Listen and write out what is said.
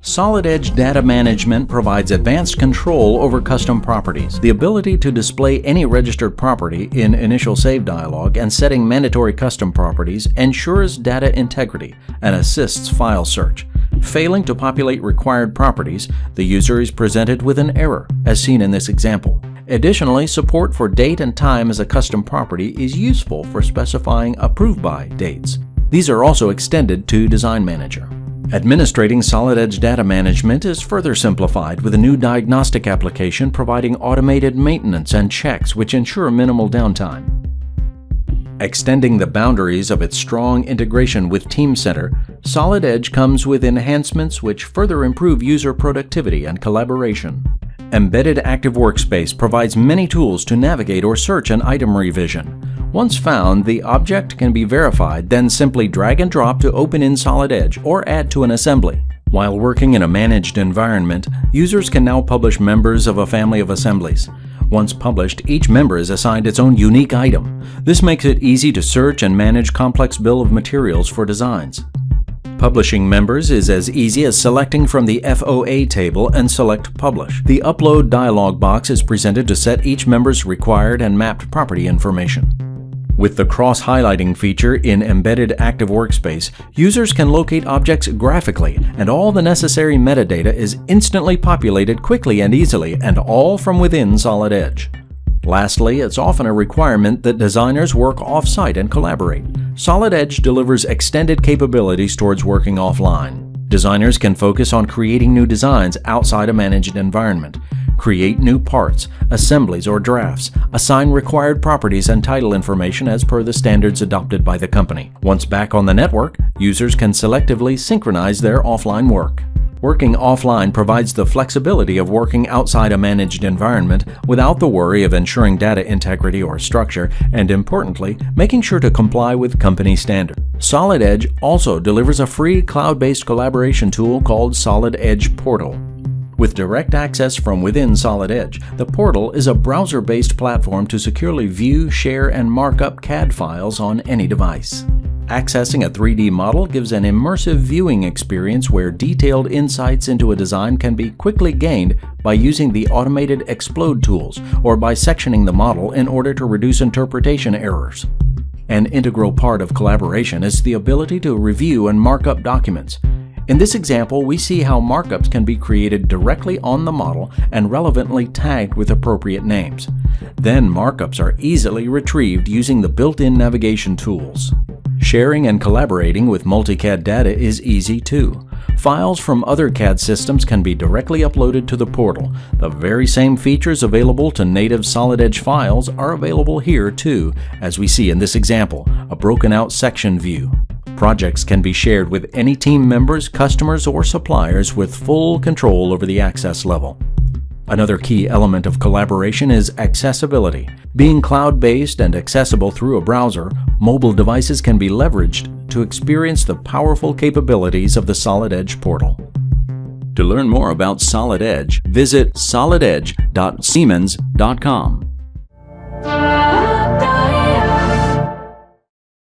Solid Edge Data Management provides advanced control over custom properties. The ability to display any registered property in Initial Save dialog and setting mandatory custom properties ensures data integrity and assists file search. Failing to populate required properties, the user is presented with an error, as seen in this example. Additionally, support for date and time as a custom property is useful for specifying approved by dates. These are also extended to Design Manager. Administrating Solid Edge Data Management is further simplified with a new diagnostic application providing automated maintenance and checks which ensure minimal downtime. Extending the boundaries of its strong integration with Teamcenter, Solid Edge comes with enhancements which further improve user productivity and collaboration. Embedded Active Workspace provides many tools to navigate or search an item revision. Once found, the object can be verified, then simply drag and drop to open in Solid Edge or add to an assembly. While working in a managed environment, users can now publish members of a family of assemblies. Once published, each member is assigned its own unique item. This makes it easy to search and manage complex bill of materials for designs. Publishing members is as easy as selecting from the FOA table and select Publish. The Upload dialog box is presented to set each member's required and mapped property information. With the cross-highlighting feature in Embedded Active Workspace, users can locate objects graphically, and all the necessary metadata is instantly populated quickly and easily, and all from within Solid Edge. Lastly, it's often a requirement that designers work off-site and collaborate. Solid Edge delivers extended capabilities towards working offline. Designers can focus on creating new designs outside a managed environment, create new parts, assemblies, or drafts, assign required properties and title information as per the standards adopted by the company. Once back on the network, users can selectively synchronize their offline work. Working offline provides the flexibility of working outside a managed environment without the worry of ensuring data integrity or structure, and importantly, making sure to comply with company standards. Solid Edge also delivers a free cloud-based collaboration tool called Solid Edge Portal. With direct access from within Solid Edge, the portal is a browser-based platform to securely view, share, and mark up CAD files on any device. Accessing a 3D model gives an immersive viewing experience where detailed insights into a design can be quickly gained by using the automated Explode tools or by sectioning the model in order to reduce interpretation errors. An integral part of collaboration is the ability to review and mark up documents. In this example, we see how markups can be created directly on the model and relevantly tagged with appropriate names. Then markups are easily retrieved using the built-in navigation tools. Sharing and collaborating with Multicad data is easy too. Files from other CAD systems can be directly uploaded to the portal. The very same features available to native Solid Edge files are available here too, as we see in this example, a broken out section view. Projects can be shared with any team members, customers, or suppliers with full control over the access level. Another key element of collaboration is accessibility. Being cloud-based and accessible through a browser, mobile devices can be leveraged to experience the powerful capabilities of the Solid Edge portal. To learn more about Solid Edge, visit solidedge.siemens.com.